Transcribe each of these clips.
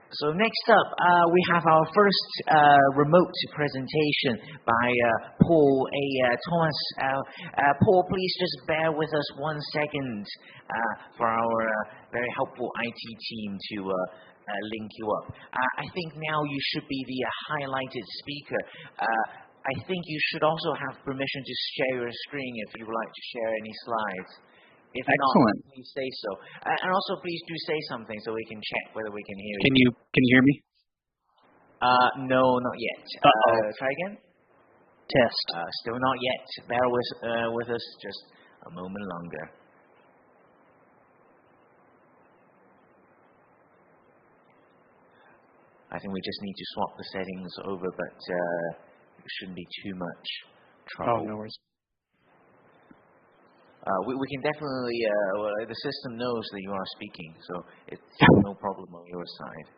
So next up, we have our first remote presentation by Paul Thomas. Paul, please just bear with us 1 second for our very helpful IT team to link you up. I think now you should be the highlighted speaker. I think you should also have permission to share your screen if you would like to share any slides. If Excellent. Not, please say so. And also, please do say something so we can check whether we can hear you. Can you hear me? No, not yet. Try again. Test. Still not yet. Bear with us just a moment longer. I think we just need to swap the settings over, but it shouldn't be too much trouble. Oh, no worries. We can definitely, the system knows that you are speaking, so it's no problem on your side.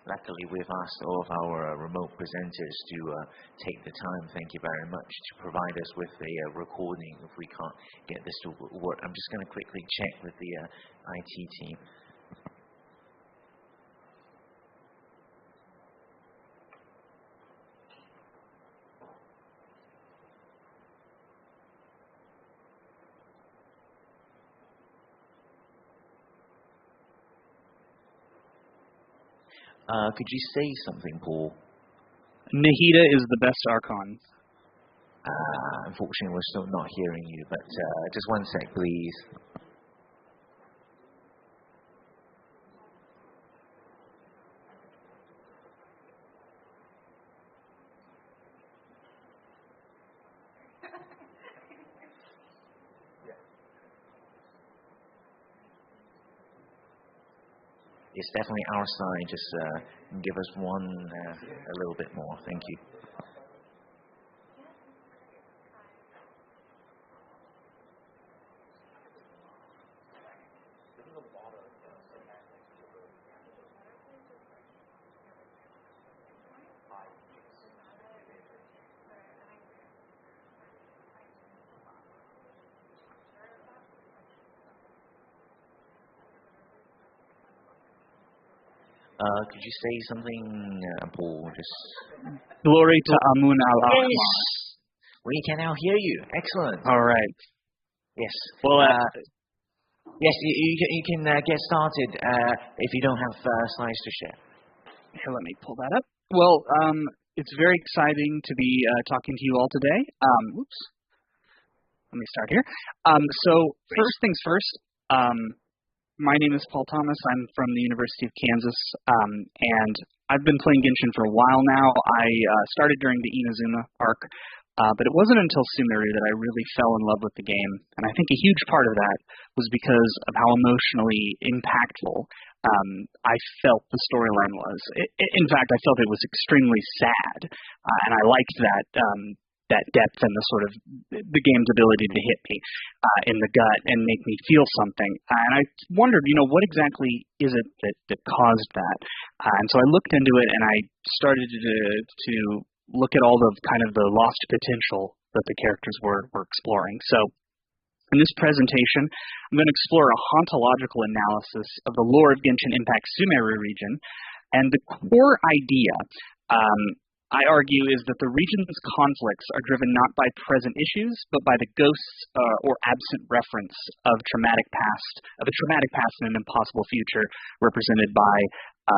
Luckily, we've asked all of our remote presenters to take the time, thank you very much, to provide us with a recording if we can't get this to work. I'm just going to quickly check with the IT team. Could you say something, Paul? Nahida is the best Archon. Unfortunately, we're still not hearing you, but just 1 sec, please. It's definitely our side. Just give us a little bit more. Thank you. Could you say something, Paul? Just glory to Amun al-Ahmar. Yes, we can now hear you. Excellent. All right. Yes. Well, yes, you can get started if you don't have slides to share. Here, let me pull that up. Well, it's very exciting to be talking to you all today. Oops. Let me start here. So first things first. My name is Paul Thomas. I'm from the University of Kansas, and I've been playing Genshin for a while now. I started during the Inazuma arc, but it wasn't until Sumeru that I really fell in love with the game. And I think a huge part of that was because of how emotionally impactful I felt the storyline was. In fact, I felt it was extremely sad, and I liked that depth and the sort of the game's ability to hit me in the gut and make me feel something. And I wondered, what exactly is it that caused that? And so I looked into it and I started to look at all the kind of the lost potential that the characters were exploring. So in this presentation, I'm going to explore a hauntological analysis of the lore of Genshin Impact's Sumeru region. And the core idea I argue is that the region's conflicts are driven not by present issues, but by the ghosts or absent reference of a traumatic past and an impossible future represented by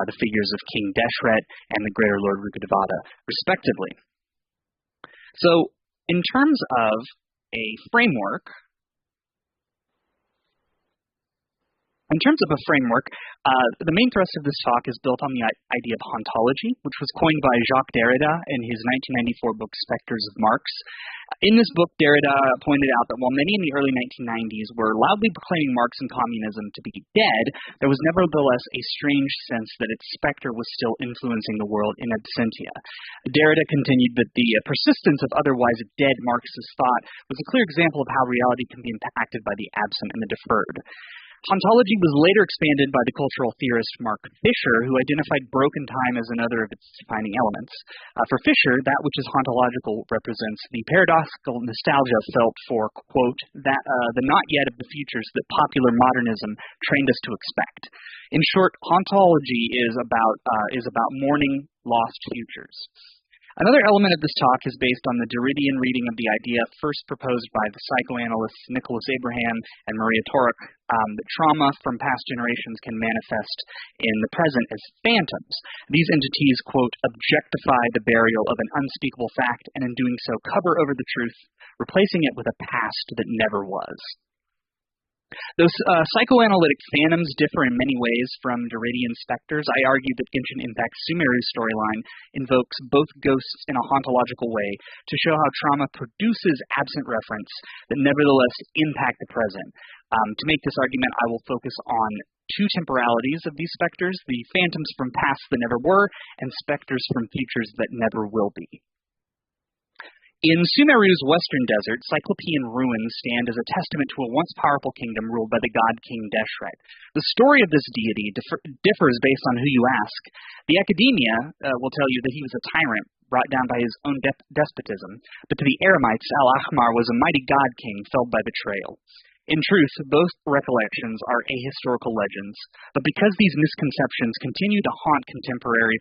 the figures of King Deshret and the Greater Lord Rukkhadevata, respectively. So, in terms of a framework, the main thrust of this talk is built on the idea of hauntology, which was coined by Jacques Derrida in his 1994 book Spectres of Marx. In this book, Derrida pointed out that while many in the early 1990s were loudly proclaiming Marx and communism to be dead, there was nevertheless a strange sense that its specter was still influencing the world in absentia. Derrida continued that the persistence of otherwise dead Marxist thought was a clear example of how reality can be impacted by the absent and the deferred. Hauntology was later expanded by the cultural theorist Mark Fisher, who identified broken time as another of its defining elements. For Fisher, that which is hauntological represents the paradoxical nostalgia felt for, quote, the not yet of the futures that popular modernism trained us to expect. In short, hauntology is about mourning lost futures. Another element of this talk is based on the Derridian reading of the idea first proposed by the psychoanalysts Nicholas Abraham and Maria Torok, that trauma from past generations can manifest in the present as phantoms. These entities, quote, objectify the burial of an unspeakable fact, and in doing so cover over the truth, replacing it with a past that never was. Those psychoanalytic phantoms differ in many ways from Derridian specters. I argue that Genshin Impact's Sumeru storyline invokes both ghosts in a hauntological way to show how trauma produces absent reference that nevertheless impact the present. To make this argument, I will focus on two temporalities of these specters, the phantoms from pasts that never were, and specters from futures that never will be. In Sumeru's western desert, Cyclopean ruins stand as a testament to a once powerful kingdom ruled by the god king Deshret. The story of this deity differs based on who you ask. The academia will tell you that he was a tyrant brought down by his own despotism, but to the Eremites, Al-Ahmar was a mighty god king felled by betrayal. In truth, both recollections are ahistorical legends, but because these misconceptions continue to haunt contemporary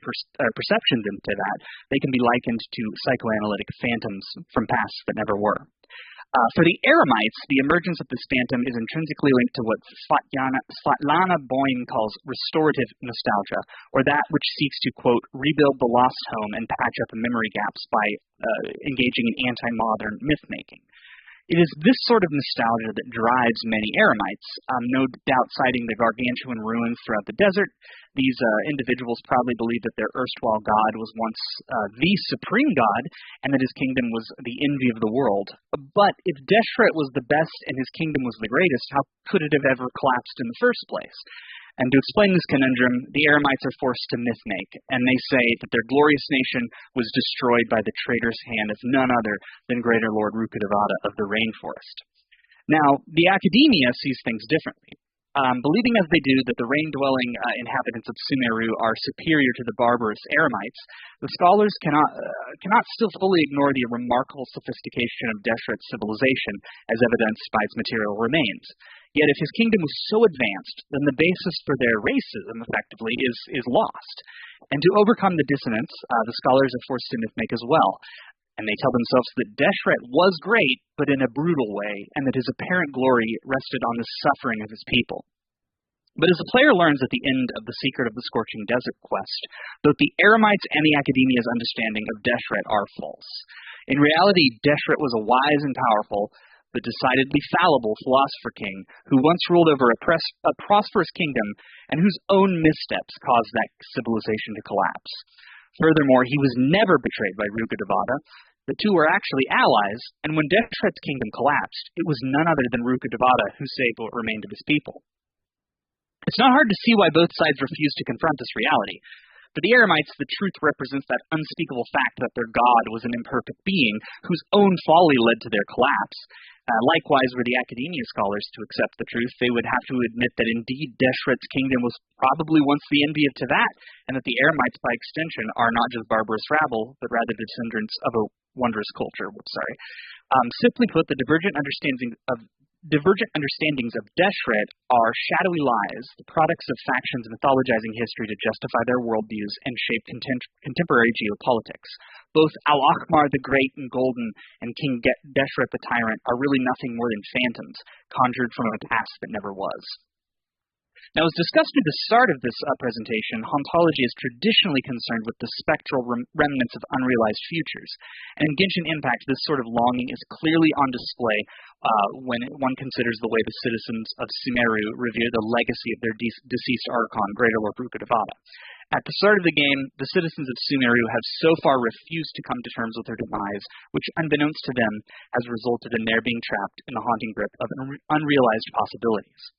perceptions into that, they can be likened to psychoanalytic phantoms from pasts that never were. For the Eremites, the emergence of this phantom is intrinsically linked to what Svetlana Boym calls restorative nostalgia, or that which seeks to, quote, rebuild the lost home and patch up memory gaps by engaging in anti-modern myth-making. It is this sort of nostalgia that drives many Eremites, no doubt citing the gargantuan ruins throughout the desert. These individuals probably believed that their erstwhile god was once the supreme god, and that his kingdom was the envy of the world. But if Deshret was the best and his kingdom was the greatest, how could it have ever collapsed in the first place? And to explain this conundrum, the Eremites are forced to myth-make, and they say that their glorious nation was destroyed by the traitor's hand of none other than Greater Lord Rukkhadevata of the Rainforest. Now, the academia sees things differently. Believing as they do that the rain-dwelling inhabitants of Sumeru are superior to the barbarous Eremites, the scholars cannot still fully ignore the remarkable sophistication of Deshret's civilization, as evidenced by its material remains. Yet if his kingdom was so advanced, then the basis for their racism, effectively, is lost. And to overcome the dissonance, the scholars are forced to myth-make as well. And they tell themselves that Deshret was great, but in a brutal way, and that his apparent glory rested on the suffering of his people. But as the player learns at the end of the Secret of the Scorching Desert quest, both the Eremites and the Academia's understanding of Deshret are false. In reality, Deshret was a wise and powerful, but decidedly fallible philosopher king who once ruled over a prosperous kingdom and whose own missteps caused that civilization to collapse. Furthermore, he was never betrayed by Rukkhadevata. The two were actually allies, and when Deshret's kingdom collapsed, it was none other than Rukkhadevata who saved what remained of his people. It's not hard to see why both sides refused to confront this reality. For the Eremites, the truth represents that unspeakable fact that their god was an imperfect being whose own folly led to their collapse. Likewise, were the Academia scholars to accept the truth, they would have to admit that indeed Deshret's kingdom was probably once the envy of Teyvat, and that the Eremites, by extension, are not just barbarous rabble, but rather descendants of a wondrous culture. Simply put, the divergent understandings of Deshret are shadowy lies, the products of factions mythologizing history to justify their worldviews and shape contemporary geopolitics. Both Al-Ahmar the Great and Golden and King Deshret the Tyrant are really nothing more than phantoms, conjured from a past that never was. Now, as discussed at the start of this presentation, hauntology is traditionally concerned with the spectral remnants of unrealized futures. And in Genshin Impact, this sort of longing is clearly on display when one considers the way the citizens of Sumeru revere the legacy of their deceased Archon, Greater Lord Rukkhadevata. At the start of the game, the citizens of Sumeru have so far refused to come to terms with their demise, which, unbeknownst to them, has resulted in their being trapped in the haunting grip of unrealized possibilities.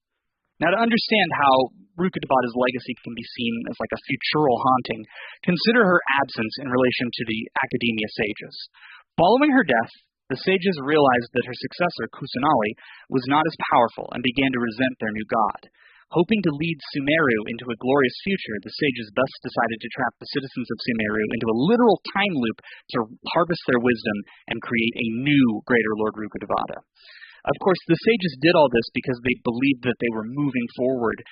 Now, to understand how Rukkhadevata's legacy can be seen as like a futural haunting, consider her absence in relation to the Academia sages. Following her death, The sages realized that her successor, Kusanali, was not as powerful and began to resent their new god. Hoping to lead Sumeru into a glorious future, the sages thus decided to trap the citizens of Sumeru into a literal time loop to harvest their wisdom and create a new Greater Lord Rukkhadevata. Of course, the sages did all this because they believed that they were moving forward,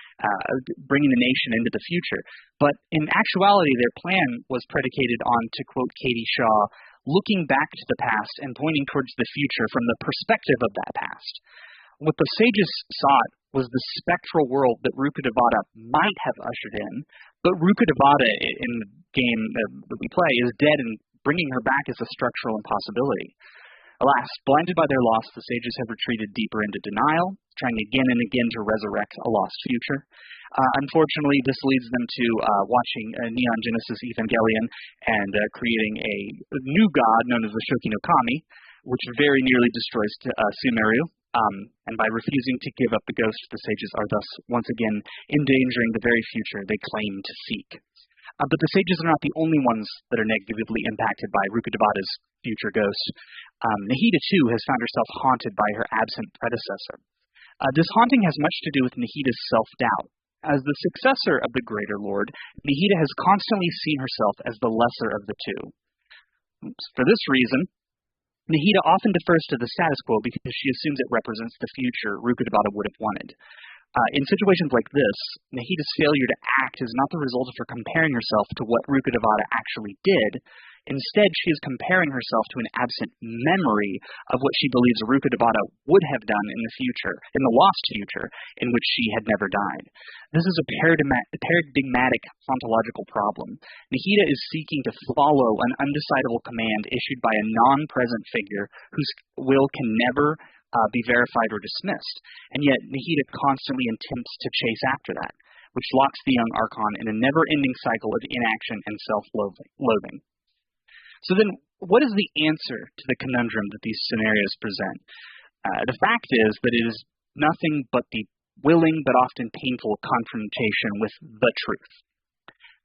bringing the nation into the future. But in actuality, their plan was predicated on, to quote Katie Shaw, looking back to the past and pointing towards the future from the perspective of that past. What the sages sought was the spectral world that Rukkhadevata might have ushered in, but Rukkhadevata in the game that we play is dead, and bringing her back is a structural impossibility. Alas, blinded by their loss, the sages have retreated deeper into denial, trying again and again to resurrect a lost future. Unfortunately, this leads them to watching Neon Genesis Evangelion and creating a new god known as the Shoki no Kami, which very nearly destroys Sumeru. And by refusing to give up the ghost, the sages are thus once again endangering the very future they claim to seek. But the sages are not the only ones that are negatively impacted by Rukkhadevata's future ghost. Nahida, too, has found herself haunted by her absent predecessor. This haunting has much to do with Nahida's self-doubt. As the successor of the Greater Lord, Nahida has constantly seen herself as the lesser of the two. For this reason, Nahida often defers to the status quo because she assumes it represents the future Rukkhadevata would have wanted. In situations like this, Nahida's failure to act is not the result of her comparing herself to what Rukkhadevata actually did. Instead, she is comparing herself to an absent memory of what she believes Rukkhadevata would have done in the future, in the lost future, in which she had never died. This is a paradigmatic hauntological problem. Nahida is seeking to follow an undecidable command issued by a non-present figure whose will can never be verified or dismissed, and yet Nahida constantly attempts to chase after that, which locks the young Archon in a never-ending cycle of inaction and self-loathing. So then, what is the answer to the conundrum that these scenarios present? The fact is that it is nothing but the willing but often painful confrontation with the truth.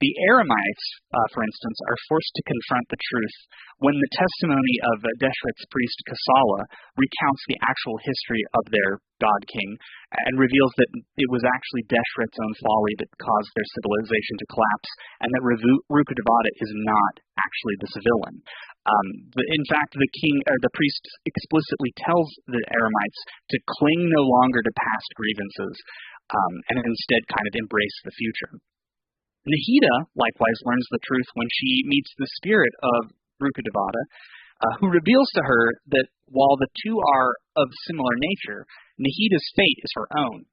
The Eremites, for instance, are forced to confront the truth when the testimony of Deshret's priest Kasala recounts the actual history of their god king and reveals that it was actually Deshret's own folly that caused their civilization to collapse, and that Rukkhadevata is not actually the villain. In fact, the priest explicitly tells the Eremites to cling no longer to past grievances and instead kind of embrace the future. Nahida likewise learns the truth when she meets the spirit of Rukkhadevata, who reveals to her that while the two are of similar nature, Nahida's fate is her own.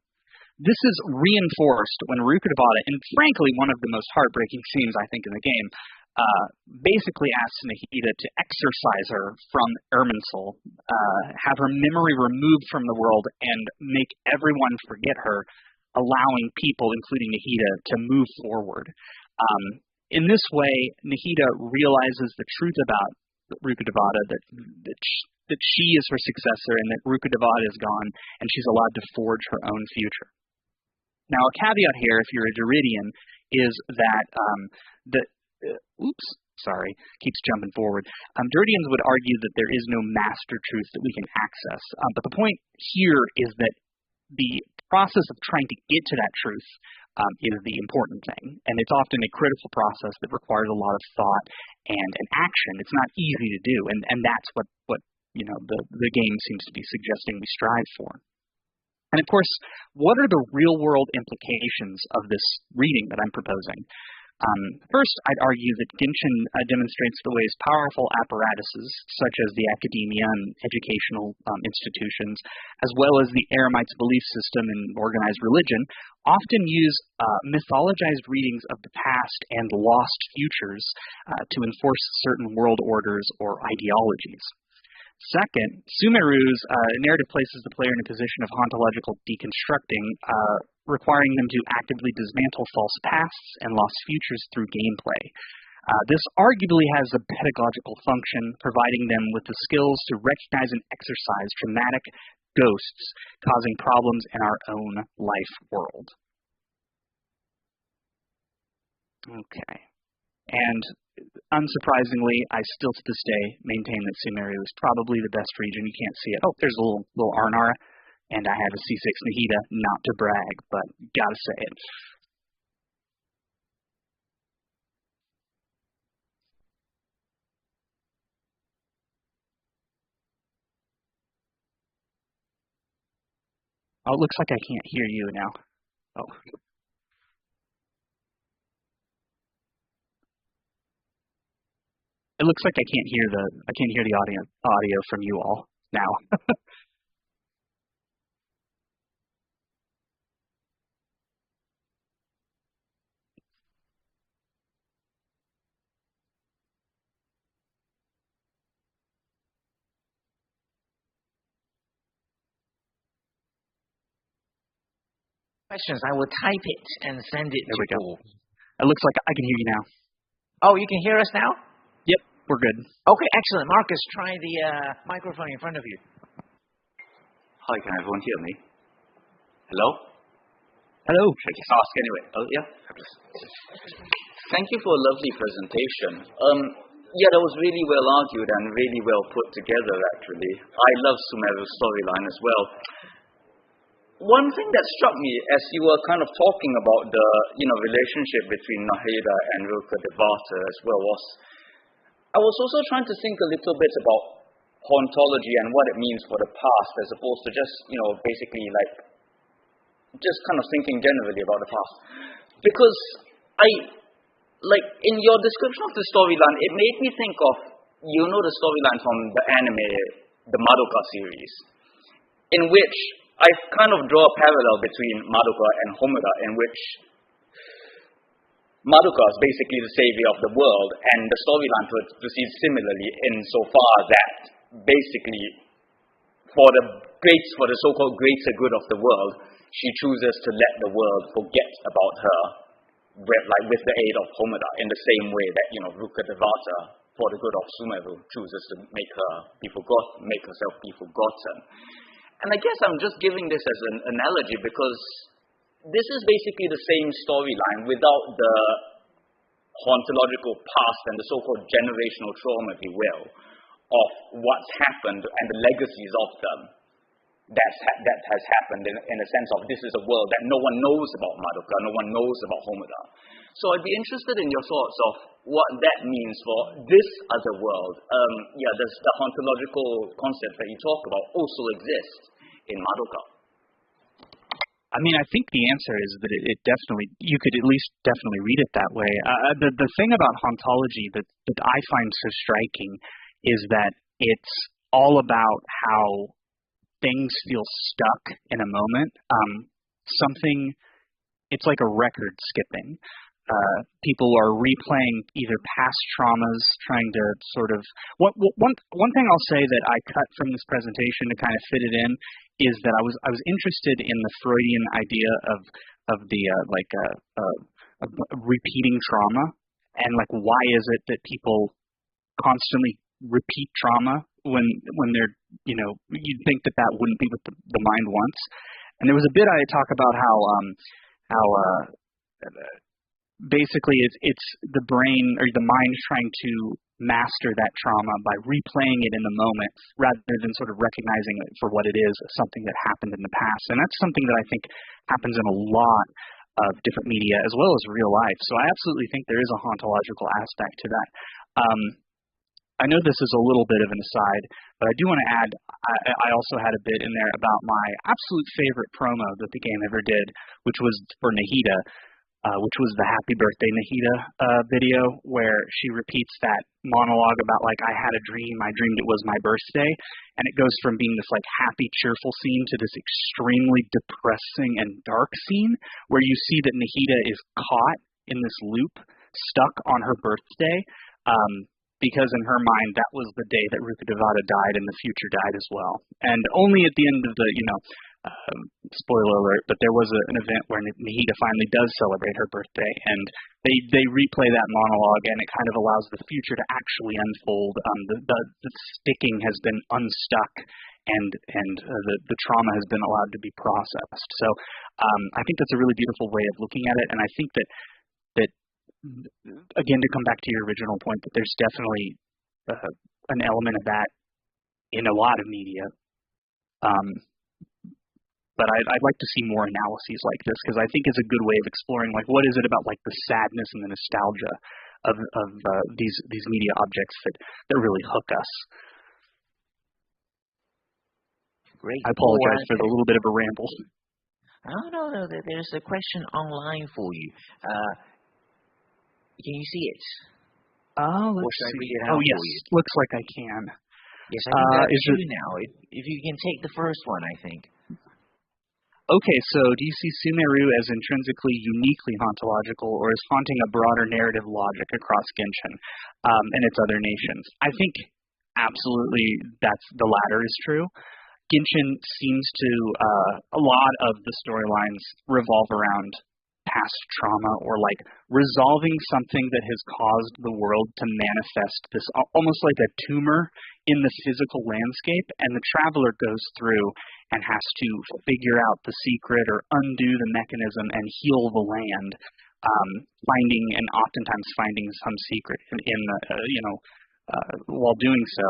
This is reinforced when Rukkhadevata, in frankly one of the most heartbreaking scenes I think in the game, basically asks Nahida to exorcise her from Irminsul, have her memory removed from the world, and make everyone forget her, allowing people, including Nahida, to move forward. In this way, Nahida realizes the truth about Rukkhadevata, that she is her successor and that Rukkhadevata is gone, and she's allowed to forge her own future. Now, a caveat here, if you're a Duridian, is that keeps jumping forward. Duridians would argue that there is no master truth that we can access. But the point here is that the process of trying to get to that truth is the important thing. And it's often a critical process that requires a lot of thought and action. It's not easy to do. And that's what the game seems to be suggesting we strive for. And of course, what are the real-world implications of this reading that I'm proposing? First, I'd argue that Genshin demonstrates the ways powerful apparatuses, such as the academia and educational institutions, as well as the Eremites' belief system and organized religion, often use mythologized readings of the past and lost futures to enforce certain world orders or ideologies. Second, Sumeru's narrative places the player in a position of hauntological deconstructing, requiring them to actively dismantle false pasts and lost futures through gameplay. This arguably has a pedagogical function, providing them with the skills to recognize and exorcise traumatic ghosts causing problems in our own life world. Okay. And unsurprisingly, I still to this day maintain that Sumeru is probably the best region. You can't see it. Oh, there's a little Arnara, and I have a C6 Nahida, not to brag, but gotta say it. Oh, it looks like I can't hear you now. Oh. It looks like I can't hear the audio from you all now. Questions. I will type it and send it There to we go. Paul. It looks like I can hear you now. Oh, you can hear us now? Yep, we're good. Okay, excellent. Marcus, try the microphone in front of you. Hi, can everyone hear me? Hello? Hello. Should I just ask anyway? Oh, yeah. Thank you for a lovely presentation. Yeah, that was really well argued and really well put together, actually. I love Sumeru's storyline as well. One thing that struck me as you were kind of talking about the relationship between Nahida and Ruka Devata as well was, I was also trying to think a little bit about hauntology and what it means for the past as opposed to just, basically just kind of thinking generally about the past. Because in your description of the storyline, it made me think of, the storyline from the anime, the Madoka series, in which I kind of draw a parallel between Madoka and Homura, in which Madoka is basically the savior of the world, and the storyline proceeds similarly insofar that basically for the so-called greater good of the world, she chooses to let the world forget about her, with the aid of Homura, in the same way that Ruka Devata, for the good of Sumeru, chooses to make herself be forgotten. And I guess I'm just giving this as an analogy because this is basically the same storyline without the hauntological past and the so-called generational trauma, if you will, of what's happened and the legacies of them that has happened in a sense of this is a world that no one knows about Madoka, no one knows about Homura. So I'd be interested in your thoughts of what that means for this other world. Does the hauntological concept that you talk about also exist in Madoka? I mean, I think the answer is that it definitely, you could at least definitely read it that way. The thing about hauntology that I find so striking is that it's all about how things feel stuck in a moment. It's like a record skipping. People are replaying either past traumas, trying to sort of. One thing I'll say that I cut from this presentation to kind of fit it in is that I was interested in the Freudian idea of the repeating trauma, and why is it that people constantly repeat trauma when they're you'd think that wouldn't be what the mind wants. And there was a bit I talk about how basically it's the brain or the mind trying to master that trauma by replaying it in the moment rather than sort of recognizing it for what it is, something that happened in the past. And that's something that I think happens in a lot of different media as well as real life. So I absolutely think there is a hauntological aspect to that. I know this is a little bit of an aside, but I do want to add, I also had a bit in there about my absolute favorite promo that the game ever did, which was for Nahida, which was the Happy Birthday Nahida video, where she repeats that monologue about, I had a dream, I dreamed it was my birthday, and it goes from being this, happy, cheerful scene to this extremely depressing and dark scene, where you see that Nahida is caught in this loop, stuck on her birthday, because in her mind, that was the day that Ruka Devata died and the future died as well. And only at the end of the, spoiler alert, but there was an event where Nahida finally does celebrate her birthday, and they replay that monologue, and it kind of allows the future to actually unfold. The sticking has been unstuck, and the trauma has been allowed to be processed. So I think that's a really beautiful way of looking at it, and I think that again, to come back to your original point, that there's definitely an element of that in a lot of media. But I'd like to see more analyses like this, because I think it's a good way of exploring, like, what is it about, like, the sadness and the nostalgia of these media objects that really hook us. Great. I apologize for the little bit of a ramble. Oh, no. There's a question online for you. Can you see it? Oh, Or should I read it out yes, for you? looks like I can. Yes, I think that's true now. If you can take the first one, I think. Okay, so do you see Sumeru as intrinsically uniquely hauntological, or as haunting a broader narrative logic across Genshin and its other nations? I think absolutely that's the latter is true. Genshin seems to, a lot of the storylines revolve around past trauma, or like resolving something that has caused the world to manifest this almost like a tumor in the physical landscape, and the traveler goes through and has to figure out the secret or undo the mechanism and heal the land, finding and oftentimes finding some secret in while doing so.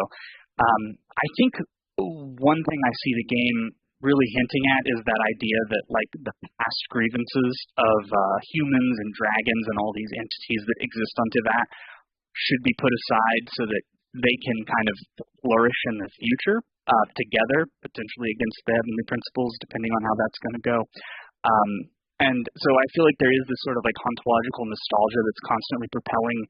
I think one thing I see the game really hinting at is that idea that, like, the past grievances of humans and dragons and all these entities that exist on Tivat should be put aside so that they can kind of flourish in the future together, potentially against the heavenly principles, depending on how that's going to go. And so I feel like there is this sort of like hauntological nostalgia that's constantly propelling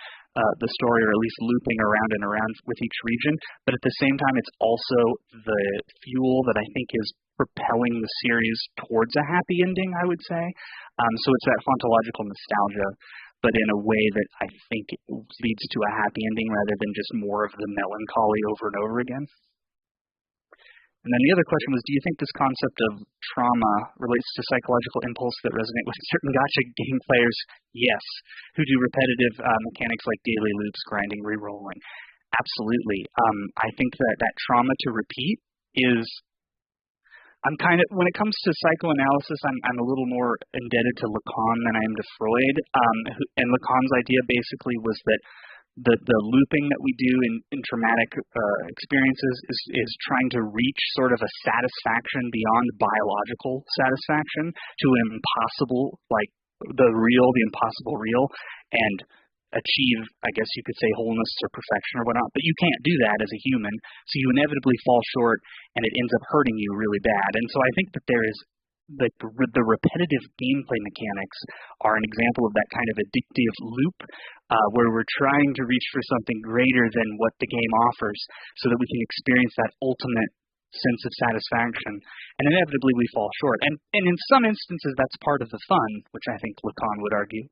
the story, or at least looping around and around with each region. But at the same time, it's also the fuel that I think is propelling the series towards a happy ending, I would say. So it's that hauntological nostalgia, but in a way that I think leads to a happy ending rather than just more of the melancholy over and over again. And then the other question was, do you think this concept of trauma relates to psychological impulse that resonate with certain gacha game players? Yes. Who do repetitive mechanics like daily loops, grinding, re-rolling? Absolutely. I think that trauma to repeat is, when it comes to psychoanalysis, I'm a little more indebted to Lacan than I am to Freud. And Lacan's idea basically was that the looping that we do in traumatic experiences is trying to reach sort of a satisfaction beyond biological satisfaction to an impossible, like the impossible real, and achieve, I guess you could say, wholeness or perfection or whatnot. But you can't do that as a human, so you inevitably fall short, and it ends up hurting you really bad. And so I think that there is the repetitive gameplay mechanics are an example of that kind of addictive loop where we're trying to reach for something greater than what the game offers so that we can experience that ultimate sense of satisfaction. And inevitably we fall short. And in some instances that's part of the fun, which I think Lacan would argue.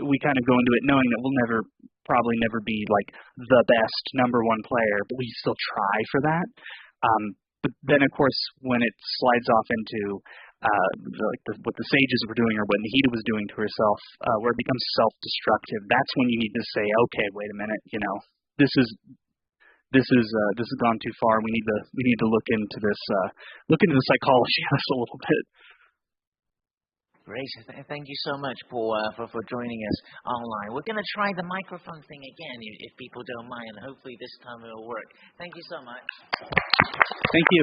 We kind of go into it knowing that we'll probably never be like the best number one player, but we still try for that. But then, of course, when it slides off into what the sages were doing, or what Nihida was doing to herself, where it becomes self-destructive, that's when you need to say, okay, wait a minute, this has gone too far. We need to look into this, look into the psychology of this a little bit. Great. Thank you so much, Paul, for joining us online. We're going to try the microphone thing again, if people don't mind. Hopefully this time it'll work. Thank you so much. Thank you.